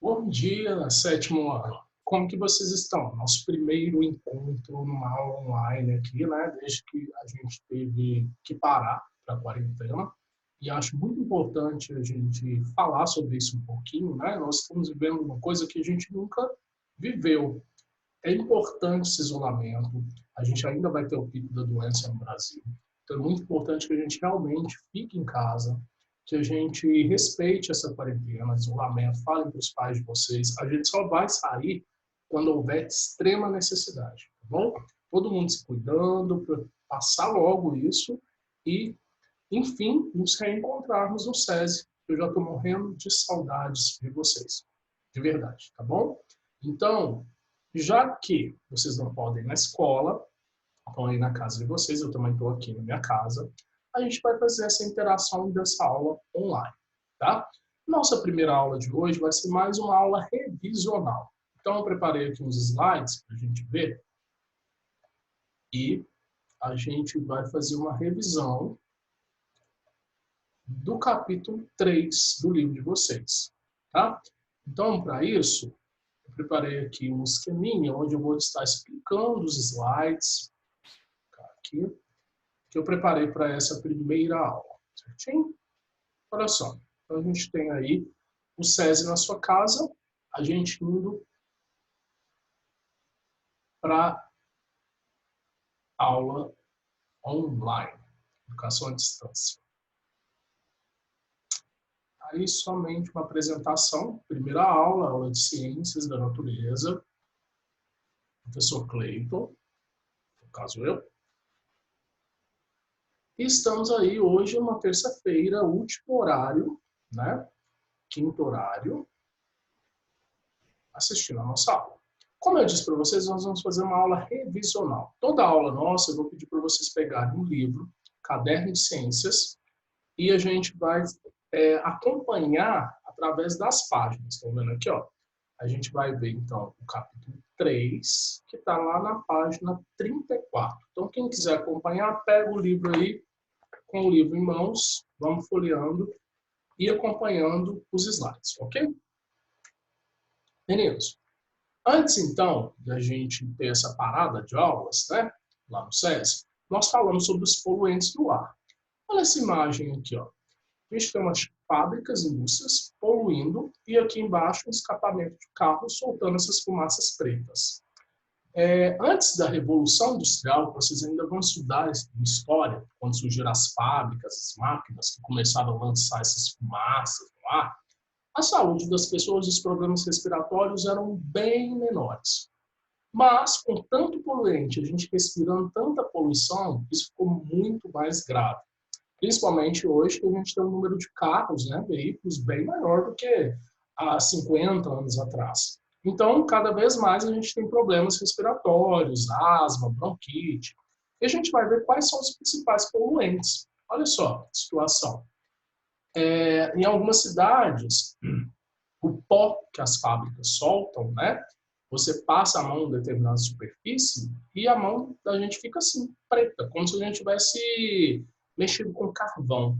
Bom dia, sétimo ano. Como que vocês estão? Nosso primeiro encontro numa aula online aqui, né? Desde que a gente teve que parar para a quarentena. E acho muito importante a gente falar sobre isso um pouquinho, né? Nós estamos vivendo uma coisa que a gente nunca viveu. É importante esse isolamento. A gente ainda vai ter o pico da doença no Brasil. Então é muito importante que a gente realmente fique em casa, que a gente respeite essa quarentena, isolamento, falem para os pais de vocês. A gente só vai sair quando houver extrema necessidade, tá bom? Todo mundo se cuidando para passar logo isso e, enfim, nos reencontrarmos no SESI. Eu já estou morrendo de saudades de vocês, de verdade, tá bom? Então, já que vocês não podem ir na escola, estão aí na casa de vocês, eu também estou aqui na minha casa, a gente vai fazer essa interação dessa aula online, tá? Nossa primeira aula de hoje vai ser mais uma aula revisional. Então, eu preparei aqui uns slides para a gente ver e a gente vai fazer uma revisão do capítulo 3 do livro de vocês, tá? Então, para isso, eu preparei aqui um esqueminha onde eu vou estar explicando os slides aqui, que eu preparei para essa primeira aula, certinho? Olha só, então a gente tem aí o SESI na sua casa, a gente indo para aula online, educação à distância. Aí somente uma apresentação, primeira aula, aula de ciências da natureza, professor Cleiton, no caso eu. E estamos aí hoje, uma terça-feira, último horário, né? Quinto horário, assistindo a nossa aula. Como eu disse para vocês, nós vamos fazer uma aula revisional. Toda aula nossa, eu vou pedir para vocês pegarem um livro, Caderno de Ciências, e a gente vai acompanhar através das páginas. Estão vendo aqui, ó? A gente vai ver, então, o capítulo 3, que está lá na página 34. Então, quem quiser acompanhar, pega o livro aí, com o livro em mãos, vamos folheando e acompanhando os slides, ok? Meninos, antes, então, da gente ter essa parada de aulas, né, lá no SESI, nós falamos sobre os poluentes do ar. Olha essa imagem aqui, ó. A gente tem umas fábricas, indústrias poluindo e aqui embaixo um escapamento de carro soltando essas fumaças pretas. Antes da Revolução Industrial, vocês ainda vão estudar em história, quando surgiram as fábricas, as máquinas que começaram a lançar essas fumaças no ar, a saúde das pessoas e os problemas respiratórios eram bem menores. Mas, com tanto poluente, a gente respirando tanta poluição, isso ficou muito mais grave. Principalmente hoje, que a gente tem um número de carros, né, veículos, bem maior do que há 50 anos atrás. Então, cada vez mais a gente tem problemas respiratórios, asma, bronquite. E a gente vai ver quais são os principais poluentes. Olha só a situação. Em algumas cidades, o pó que as fábricas soltam, né? Você passa a mão em determinada superfície e a mão da gente fica assim, preta, como se a gente tivesse mexido com carvão.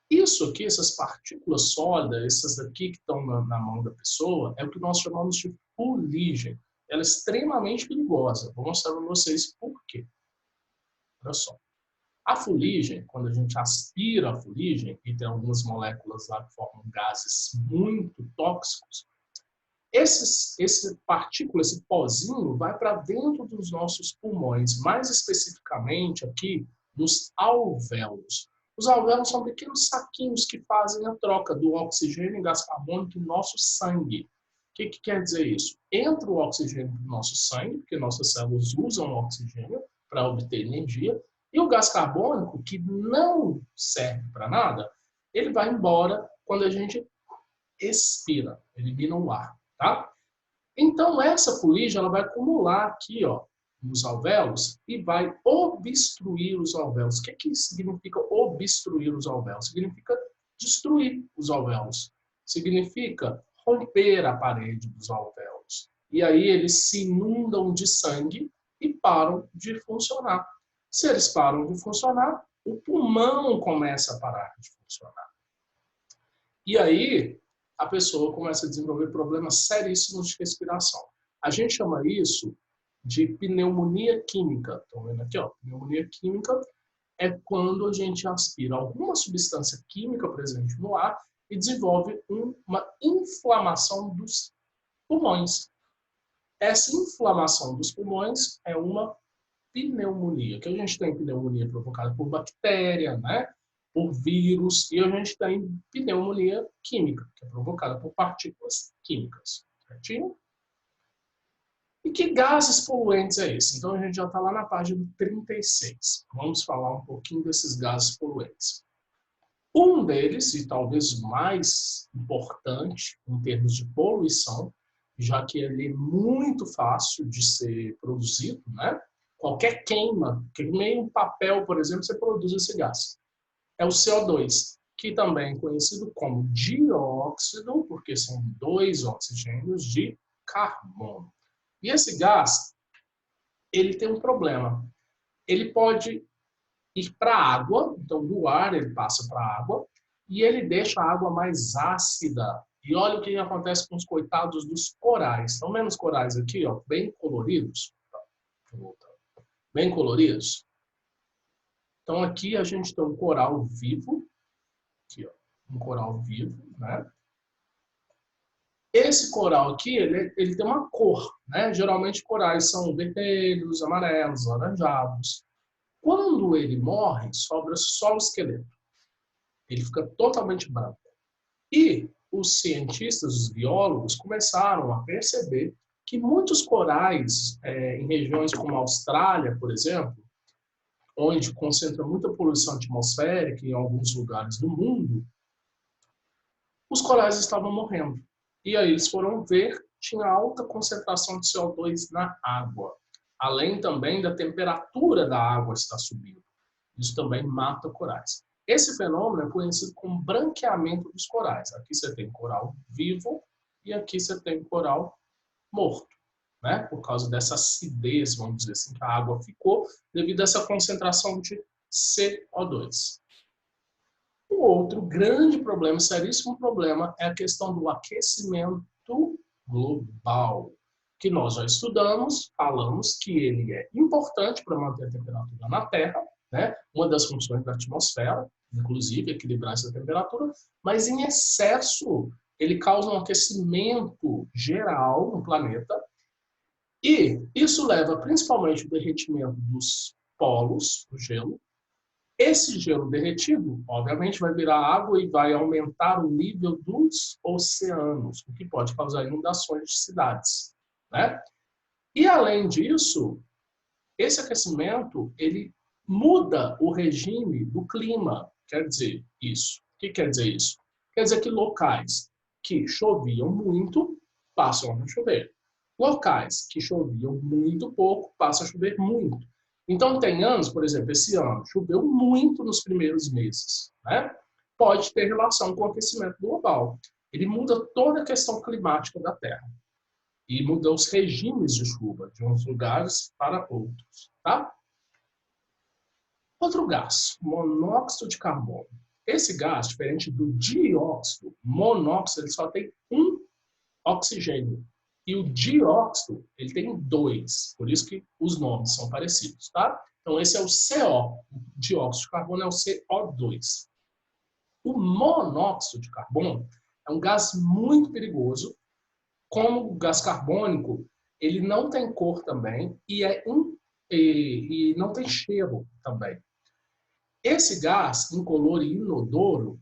Isso aqui, essas partículas sólidas, essas daqui que estão na mão da pessoa, é o que nós chamamos de fuligem. Ela é extremamente perigosa. Vou mostrar para vocês por quê. Olha só. A fuligem, quando a gente aspira a fuligem, e tem algumas moléculas lá que formam gases muito tóxicos, esse partícula, esse pozinho, vai para dentro dos nossos pulmões, mais especificamente aqui nos alvéolos. Os alvéolos são pequenos saquinhos que fazem a troca do oxigênio e gás carbônico em nosso sangue. O que quer dizer isso? Entra o oxigênio no nosso sangue, porque nossas células usam o oxigênio para obter energia, e o gás carbônico, que não serve para nada, ele vai embora quando a gente expira, elimina o ar. Tá? Então, essa fuligem ela vai acumular aqui, ó, nos alvéolos e vai obstruir os alvéolos. O que significa obstruir os alvéolos? Significa destruir os alvéolos. Significa romper a parede dos alvéolos. E aí eles se inundam de sangue e param de funcionar. Se eles param de funcionar, o pulmão começa a parar de funcionar. E aí a pessoa começa a desenvolver problemas seríssimos de respiração. A gente chama isso de pneumonia química. Estão vendo aqui, ó? Pneumonia química é quando a gente aspira alguma substância química presente no ar e desenvolve uma inflamação dos pulmões. Essa inflamação dos pulmões é uma pneumonia, que a gente tem pneumonia provocada por bactéria, né? Por vírus, e a gente tem pneumonia química, que é provocada por partículas químicas. Certinho? E que gases poluentes é esse? Então a gente já está lá na página 36. Vamos falar um pouquinho desses gases poluentes. Um deles, e talvez mais importante em termos de poluição, já que ele é muito fácil de ser produzido, né? Qualquer queima, queimei um papel, por exemplo, você produz esse gás. É o CO2, que também é conhecido como dióxido, porque são 2 oxigênios de carbono. E esse gás, ele tem um problema. Ele pode ir para a água, então do ar ele passa para a água, e ele deixa a água mais ácida. E olha o que acontece com os coitados dos corais. Estão vendo os corais aqui, ó, bem coloridos? Bem coloridos. Então aqui a gente tem um coral vivo, aqui, ó, um coral vivo, né? Esse coral aqui, ele tem uma cor, né? Geralmente corais são vermelhos, amarelos, laranjados. Quando ele morre, sobra só o esqueleto. Ele fica totalmente branco. E os cientistas, os biólogos, começaram a perceber que muitos corais, em regiões como a Austrália, por exemplo, onde concentra muita poluição atmosférica em alguns lugares do mundo, os corais estavam morrendo. E aí eles foram ver, tinha alta concentração de CO2 na água. Além também da temperatura da água estar subindo. Isso também mata corais. Esse fenômeno é conhecido como branqueamento dos corais. Aqui você tem coral vivo e aqui você tem coral morto, né? Por causa dessa acidez, vamos dizer assim, que a água ficou devido a essa concentração de CO2. O outro grande problema, seríssimo problema, é a questão do aquecimento global, que nós já estudamos, falamos que ele é importante para manter a temperatura na Terra, né? Uma das funções da atmosfera, inclusive, equilibrar essa temperatura, mas em excesso ele causa um aquecimento geral no planeta, e isso leva principalmente ao derretimento dos polos, do gelo. Esse gelo derretido, obviamente, vai virar água e vai aumentar o nível dos oceanos, o que pode causar inundações de cidades, né? E, além disso, esse aquecimento, ele muda o regime do clima. Quer dizer isso. O que quer dizer isso? Quer dizer que locais que choviam muito, passam a não chover. Locais que choviam muito pouco, passam a chover muito. Então, tem anos, por exemplo, esse ano, choveu muito nos primeiros meses, né? Pode ter relação com o aquecimento global. Ele muda toda a questão climática da Terra. E muda os regimes de chuva de uns lugares para outros, tá? Outro gás, monóxido de carbono. Esse gás, diferente do dióxido, monóxido, ele só tem um oxigênio. E o dióxido, ele tem 2. Por isso que os nomes são parecidos, tá? Então, esse é o CO. O dióxido de carbono é o CO2. O monóxido de carbono é um gás muito perigoso. Como o gás carbônico, ele não tem cor também e não tem cheiro também. Esse gás, incolor e inodoro,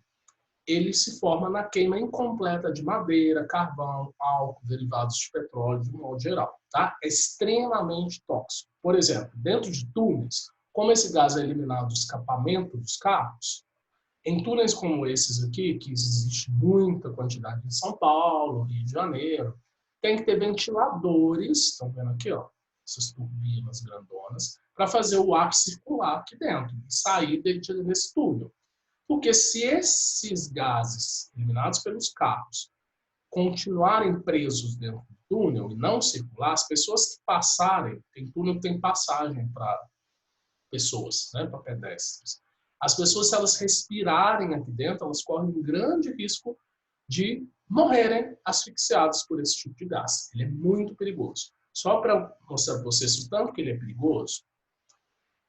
ele se forma na queima incompleta de madeira, carvão, álcool, derivados de petróleo, de um modo geral. Tá? É extremamente tóxico. Por exemplo, dentro de túneis, como esse gás é eliminado do escapamento dos carros, em túneis como esses aqui, que existe muita quantidade em São Paulo, Rio de Janeiro, tem que ter ventiladores, estão vendo aqui, ó, essas turbinas grandonas, para fazer o ar circular aqui dentro e sair desse túnel. Porque se esses gases eliminados pelos carros continuarem presos dentro do túnel e não circular, as pessoas que passarem, tem túnel que tem passagem para pessoas, né, para pedestres. As pessoas, se elas respirarem aqui dentro, elas correm um grande risco de morrerem asfixiados por esse tipo de gás. Ele é muito perigoso. Só para mostrar para vocês o tanto que ele é perigoso,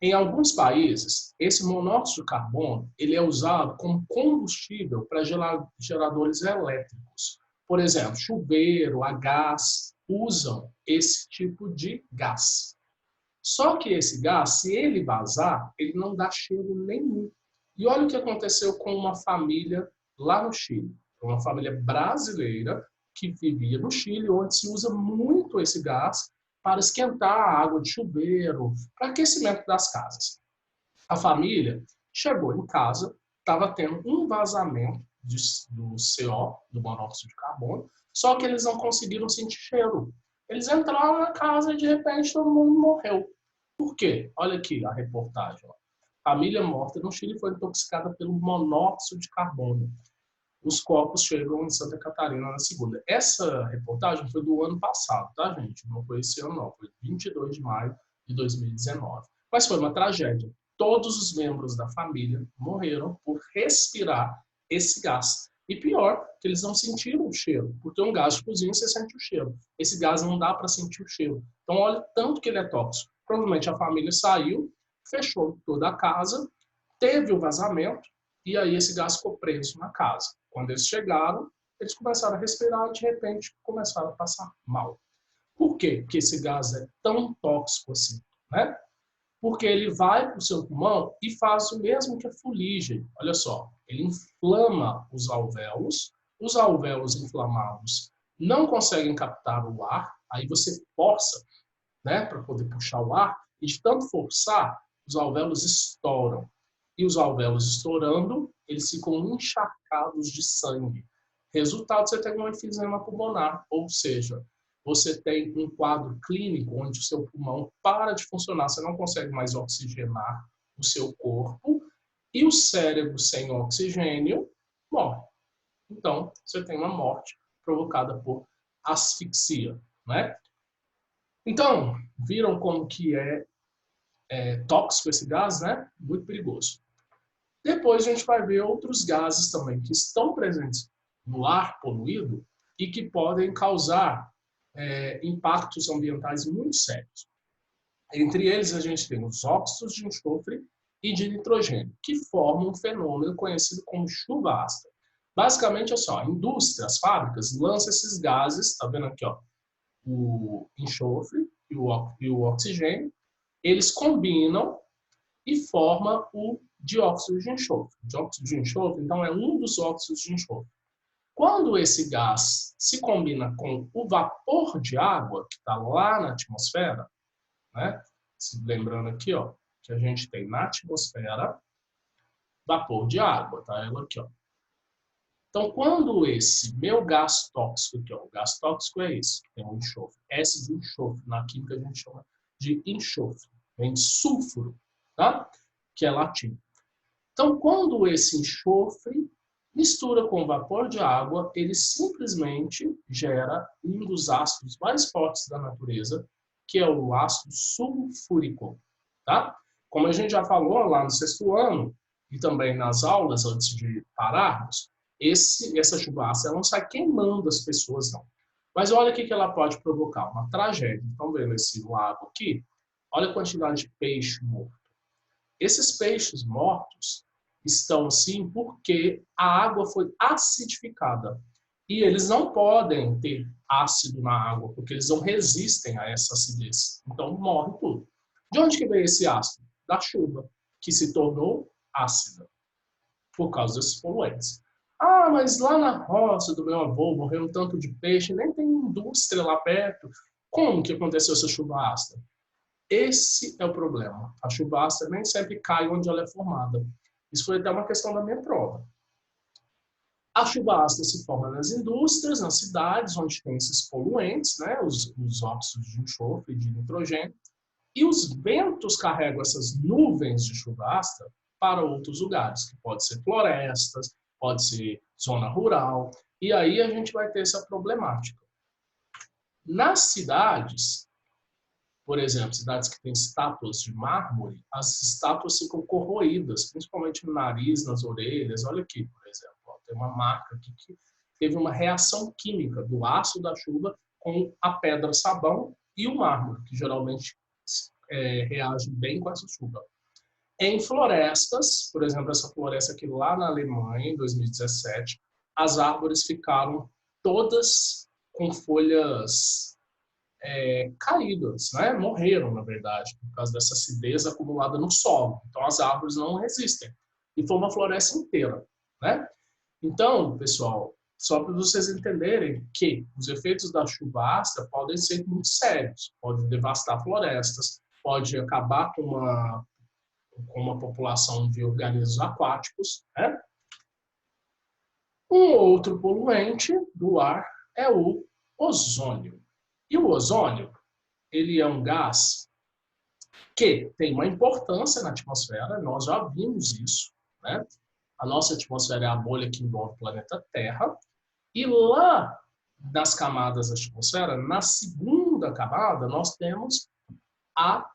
em alguns países, esse monóxido de carbono ele é usado como combustível para geradores elétricos. Por exemplo, chuveiro, a gás, usam esse tipo de gás. Só que esse gás, se ele vazar, ele não dá cheiro nenhum. E olha o que aconteceu com uma família lá no Chile. Uma família brasileira que vivia no Chile, onde se usa muito esse gás para esquentar a água de chuveiro, para aquecimento das casas. A família chegou em casa, estava tendo um vazamento do CO, do monóxido de carbono, só que eles não conseguiram sentir cheiro. Eles entraram na casa e de repente todo mundo morreu. Por quê? Olha aqui a reportagem. Família morta no Chile foi intoxicada pelo monóxido de carbono. Os corpos chegam em Santa Catarina na segunda. Essa reportagem foi do ano passado, tá, gente? Não foi esse ano, não. Foi 22 de maio de 2019. Mas foi uma tragédia. Todos os membros da família morreram por respirar esse gás. E pior, que eles não sentiram o cheiro. Porque um gás de cozinha, você sente o cheiro. Esse gás não dá para sentir o cheiro. Então, olha tanto que ele é tóxico. Provavelmente a família saiu, fechou toda a casa, teve o vazamento, e aí esse gás ficou preso na casa. Quando eles chegaram, eles começaram a respirar e de repente começaram a passar mal. Por quê que esse gás é tão tóxico assim? Né? Porque ele vai para o seu pulmão e faz o mesmo que a fuligem. Olha só, ele inflama os alvéolos inflamados não conseguem captar o ar, aí você força, né, para poder puxar o ar, e de tanto forçar, os alvéolos estouram. E os alvéolos estourando, eles ficam encharcados de sangue. Resultado, você tem um enfisema pulmonar, ou seja, você tem um quadro clínico onde o seu pulmão para de funcionar, você não consegue mais oxigenar o seu corpo, e o cérebro sem oxigênio morre. Então, você tem uma morte provocada por asfixia, né? Então, viram como que é tóxico esse gás, né? Muito perigoso. Depois a gente vai ver outros gases também que estão presentes no ar poluído e que podem causar impactos ambientais muito sérios. Entre eles, a gente tem os óxidos de enxofre e de nitrogênio, que formam um fenômeno conhecido como chuva ácida. Basicamente, é só, a indústria, as fábricas, lançam esses gases, está vendo aqui, ó, o enxofre e o oxigênio, eles combinam e forma o dióxido de enxofre. O dióxido de enxofre, então, é um dos óxidos de enxofre. Quando esse gás se combina com o vapor de água, que está lá na atmosfera, né? Lembrando aqui, ó, que a gente tem na atmosfera vapor de água, tá? Ela aqui, ó. Então, quando esse meu gás tóxico aqui, ó, o gás tóxico é esse, que tem um enxofre. S de enxofre, na química a gente chama de enxofre. Vem de sulfuro, tá? Que é latim. Então, quando esse enxofre mistura com o vapor de água, ele simplesmente gera um dos ácidos mais fortes da natureza, que é o ácido sulfúrico, tá? Como a gente já falou lá no sexto ano, e também nas aulas antes de pararmos, essa chuva ácida não sai queimando as pessoas, não. Mas olha o que ela pode provocar, uma tragédia. Estão vendo esse lago aqui? Olha a quantidade de peixe morto. Esses peixes mortos estão assim porque a água foi acidificada. E eles não podem ter ácido na água, porque eles não resistem a essa acidez. Então morre tudo. De onde que veio esse ácido? Da chuva, que se tornou ácida, por causa desses poluentes. Ah, mas lá na roça do meu avô morreu um tanto de peixe, nem tem indústria lá perto. Como que aconteceu essa chuva ácida? Esse é o problema. A chuva ácida nem sempre cai onde ela é formada. Isso foi até uma questão da minha prova. A chuva ácida se forma nas indústrias, nas cidades, onde tem esses poluentes, né, os óxidos de enxofre e de nitrogênio, e os ventos carregam essas nuvens de chuva ácida para outros lugares, que pode ser florestas, pode ser zona rural, e aí a gente vai ter essa problemática. Nas cidades, por exemplo, cidades que têm estátuas de mármore, as estátuas ficam corroídas, principalmente no nariz, nas orelhas. Olha aqui, por exemplo, ó, tem uma marca aqui que teve uma reação química do ácido da chuva com a pedra-sabão e o mármore, que geralmente reagem bem com essa chuva. Em florestas, por exemplo, essa floresta aqui lá na Alemanha, em 2017, as árvores ficaram todas com folhas caídas, né? Morreram, na verdade, por causa dessa acidez acumulada no solo. Então, as árvores não resistem. E foi uma floresta inteira, né? Então, pessoal, só para vocês entenderem que os efeitos da chuva ácida podem ser muito sérios. Pode devastar florestas, pode acabar com uma população de organismos aquáticos, né? Um outro poluente do ar é o ozônio. E o ozônio, ele é um gás que tem uma importância na atmosfera, nós já vimos isso, né? A nossa atmosfera é a bolha que envolve o planeta Terra, e lá nas camadas da atmosfera, na segunda camada, nós temos a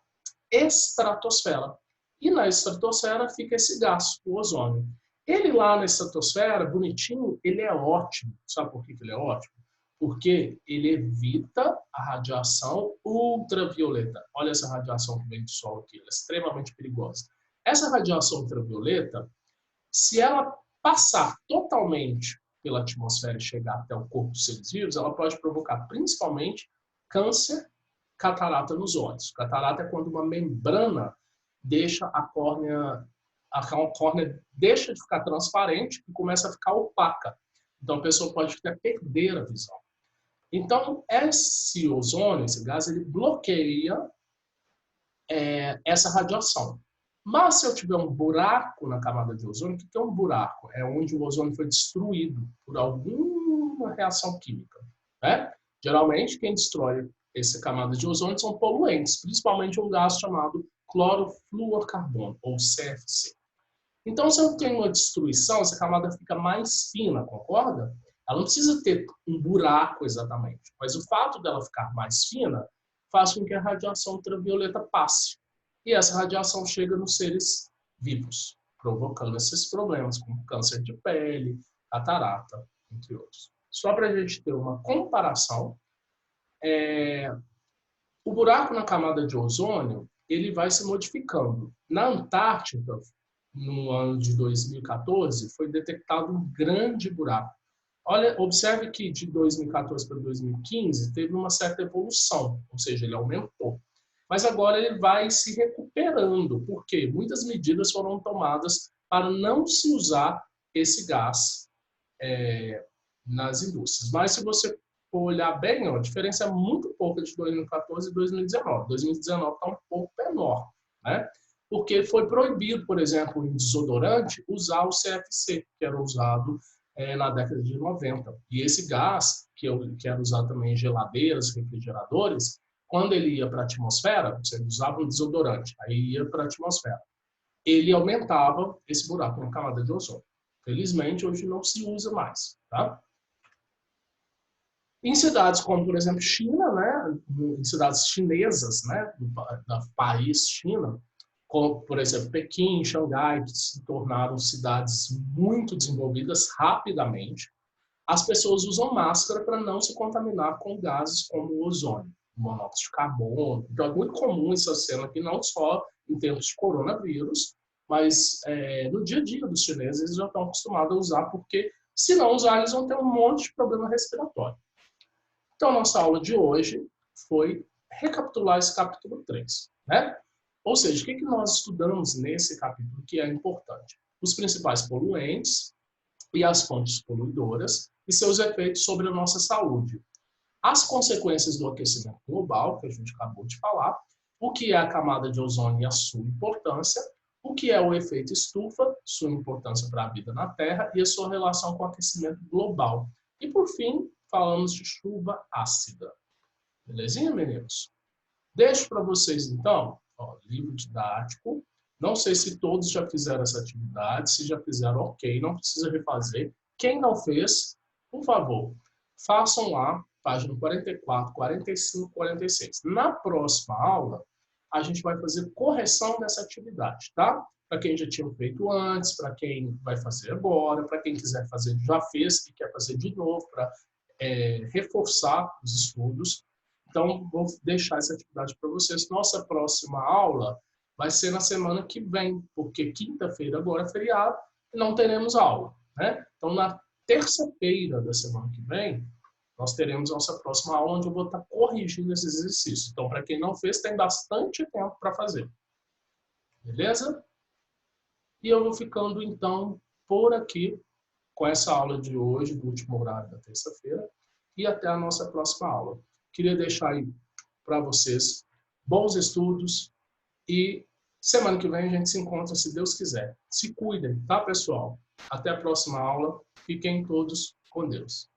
estratosfera. E na estratosfera fica esse gás, o ozônio. Ele lá na estratosfera, bonitinho, ele é ótimo. Sabe por que ele é ótimo? Porque ele evita a radiação ultravioleta. Olha essa radiação que vem do Sol aqui, ela é extremamente perigosa. Essa radiação ultravioleta, se ela passar totalmente pela atmosfera e chegar até o corpo dos seres vivos, ela pode provocar principalmente câncer, catarata nos olhos. Catarata é quando uma membrana deixa a córnea deixa de ficar transparente e começa a ficar opaca. Então a pessoa pode até perder a visão. Então esse ozônio, esse gás, ele bloqueia essa radiação. Mas se eu tiver um buraco na camada de ozônio, o que é um buraco? É onde o ozônio foi destruído por alguma reação química, né? Geralmente quem destrói essa camada de ozônio são poluentes, principalmente um gás chamado clorofluorcarbono, ou CFC. Então, se eu tenho uma destruição, essa camada fica mais fina, concorda? Ela não precisa ter um buraco exatamente, mas o fato dela ficar mais fina faz com que a radiação ultravioleta passe. E essa radiação chega nos seres vivos, provocando esses problemas, como câncer de pele, catarata, entre outros. Só para a gente ter uma comparação, o buraco na camada de ozônio ele vai se modificando. Na Antártida, no ano de 2014, foi detectado um grande buraco. Olha, observe que de 2014 para 2015 teve uma certa evolução, ou seja, ele aumentou. Mas agora ele vai se recuperando, porque muitas medidas foram tomadas para não se usar esse gás nas indústrias. Mas se você for olhar bem, a diferença é muito pouca de 2014 e 2019. 2019 está um pouco menor, né? Porque foi proibido, por exemplo, em desodorante, usar o CFC, que era usado na década de 90. E esse gás, que era usado também em geladeiras, refrigeradores, quando ele ia para a atmosfera, você usava um desodorante, aí ia para a atmosfera, ele aumentava esse buraco na camada de ozônio. Felizmente, hoje não se usa mais, tá? Em cidades como, por exemplo, China, né, em cidades chinesas, né, do país China, como, por exemplo, Pequim, Xangai, que se tornaram cidades muito desenvolvidas rapidamente, as pessoas usam máscara para não se contaminar com gases como o ozônio, o monóxido de carbono. Então é muito comum essa cena aqui, não só em tempos de coronavírus, mas no dia a dia dos chineses eles já estão acostumados a usar, porque se não usar eles vão ter um monte de problema respiratório. Então, nossa aula de hoje foi recapitular esse capítulo 3, né? Ou seja, o que nós estudamos nesse capítulo que é importante? Os principais poluentes e as fontes poluidoras e seus efeitos sobre a nossa saúde. As consequências do aquecimento global, que a gente acabou de falar, o que é a camada de ozônio e a sua importância, o que é o efeito estufa, sua importância para a vida na Terra e a sua relação com o aquecimento global. E, por fim, falamos de chuva ácida. Belezinha, meninos? Deixo para vocês, então, livro didático. Não sei se todos já fizeram essa atividade. Se já fizeram, ok, não precisa refazer. Quem não fez, por favor, façam lá, página 44, 45, 46. Na próxima aula, a gente vai fazer correção dessa atividade, tá? para quem já tinha feito antes, para quem vai fazer agora, para quem quiser fazer, já fez e quer fazer de novo, para reforçar os estudos. Então, vou deixar essa atividade para vocês. Nossa próxima aula vai ser na semana que vem, porque quinta-feira agora é feriado e não teremos aula, né? Então, na terça-feira da semana que vem, nós teremos nossa próxima aula, onde eu vou estar corrigindo esses exercícios. Então, para quem não fez, tem bastante tempo para fazer. Beleza? E eu vou ficando, então, por aqui, com essa aula de hoje, do último horário da terça-feira, e até a nossa próxima aula. Queria deixar aí para vocês bons estudos e semana que vem a gente se encontra, se Deus quiser. Se cuidem, tá, pessoal? Até a próxima aula. Fiquem todos com Deus.